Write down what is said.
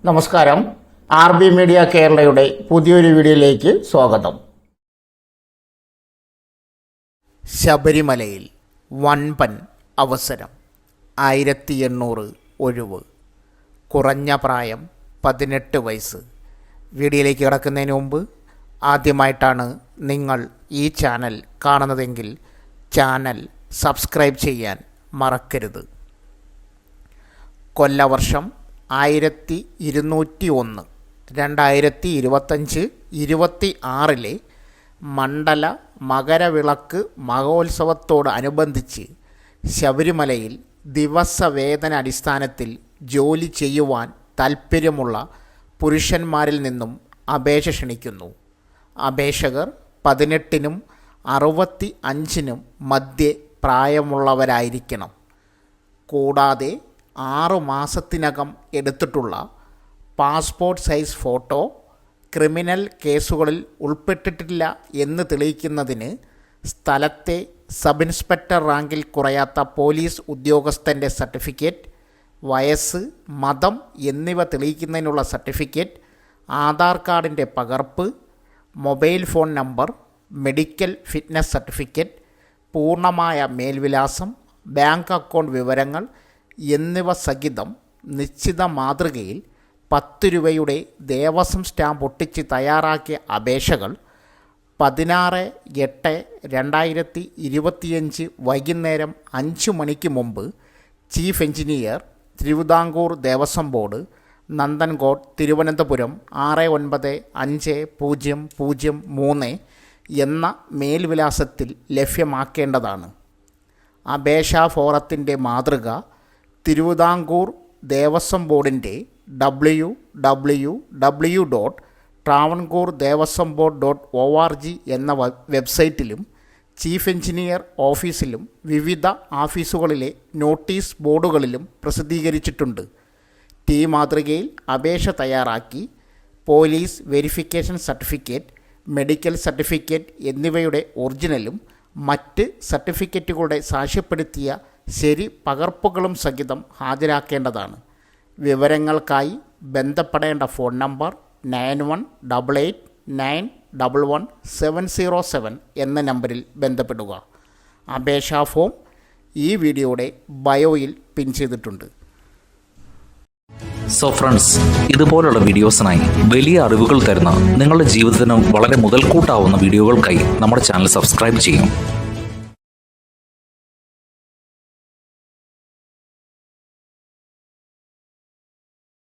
നമസ്കാരം. RB media കേരളയുടെ പുതിയൊരു വീഡിയോയിലേക്ക് സ്വാഗതം. ശബരിമലയിൽ വൻപൻ അവസരം. 1800 ഒഴിവ്. കുറഞ്ഞ പ്രായം 18 വയസ്സ്. വീഡിയോയിലേക്ക് കിടക്കുന്നതിന് മുമ്പ് ആദ്യമായിട്ടാണ് നിങ്ങൾ ഈ ചാനൽ കാണുന്നതെങ്കിൽ ചാനൽ സബ്സ്ക്രൈബ് ചെയ്യാൻ മറക്കരുത്. കൊല്ലവർഷം 1201 2025-26 മണ്ഡല മകരവിളക്ക് മഹോത്സവത്തോട് അനുബന്ധിച്ച് ശബരിമലയിൽ ദിവസവേതന അടിസ്ഥാനത്തിൽ ജോലി ചെയ്യുവാൻ താൽപ്പര്യമുള്ള പുരുഷന്മാരിൽ നിന്നും അപേക്ഷ ക്ഷണിക്കുന്നു. അപേക്ഷകർ 18-നും 65-നും മധ്യേ പ്രായമുള്ളവരായിരിക്കണം. കൂടാതെ 6 മാസത്തിനകം എടുത്തിട്ടുള്ള പാസ്പോർട്ട് സൈസ് ഫോട്ടോ, ക്രിമിനൽ കേസുകളിൽ ഉൾപ്പെട്ടിട്ടില്ല എന്ന് തെളിയിക്കുന്നതിന് സ്ഥലത്തെ സബ് ഇൻസ്പെക്ടർ റാങ്കിൽ കുറയാത്ത പോലീസ് ഉദ്യോഗസ്ഥൻ്റെ സർട്ടിഫിക്കറ്റ്, വയസ്സ്, മതം എന്നിവ തെളിയിക്കുന്നതിനുള്ള സർട്ടിഫിക്കറ്റ്, ആധാർ കാർഡിൻ്റെ പകർപ്പ്, mobile phone number, medical fitness certificate, പൂർണ്ണമായ മേൽവിലാസം, ബാങ്ക് അക്കൗണ്ട് വിവരങ്ങൾ എന്നിവ സഹിതം നിശ്ചിത മാതൃകയിൽ 10 രൂപയുടെ ദേവസ്വം സ്റ്റാമ്പ് ഒട്ടിച്ച് തയ്യാറാക്കിയ അപേക്ഷകൾ 16/8/2025 വൈകുന്നേരം 5 മണിക്ക് മുമ്പ് chief engineer, Thiruvithamkoor Devaswom board, Nanthancode, Thiruvananthapuram 695003 എന്ന മേൽവിലാസത്തിൽ ലഭ്യമാക്കേണ്ടതാണ്. അപേക്ഷാ ഫോറത്തിൻ്റെ മാതൃക തിരുവിതാംകൂർ ദേവസ്വം ബോർഡിൻ്റെ www.travancore-devasamboard.org എന്ന വെബ്സൈറ്റിലും ചീഫ് എഞ്ചിനീയർ ഓഫീസിലും വിവിധ ഓഫീസുകളിലെ നോട്ടീസ് ബോർഡുകളിലും പ്രസിദ്ധീകരിച്ചിട്ടുണ്ട്. ഈ മാതൃകയിൽ അപേക്ഷ തയ്യാറാക്കി police verification certificate, medical certificate എന്നിവയുടെ ഒറിജിനലും മറ്റ് സർട്ടിഫിക്കറ്റുകളുടെ സാക്ഷ്യപ്പെടുത്തിയ ശരി പകർപ്പുകളും സഹിതം ഹാജരാക്കേണ്ടതാണ്. വിവരങ്ങൾക്കായി ബന്ധപ്പെടേണ്ട ഫോൺ നമ്പർ 9188911707 എന്ന നമ്പറിൽ ബന്ധപ്പെടുക. അപേക്ഷാ ഫോം ഈ വീഡിയോയുടെ ബയോയിൽ പിൻ ചെയ്തിട്ടുണ്ട്. സോ ഫ്രണ്ട്സ്, ഇതുപോലുള്ള വീഡിയോസിനായി വലിയ അറിവുകൾ തരുന്ന നിങ്ങളുടെ ജീവിതത്തിന് വളരെ മുതൽക്കൂട്ടാവുന്ന വീഡിയോകൾക്കായി നമ്മുടെ ചാനൽ സബ്സ്ക്രൈബ് ചെയ്യും.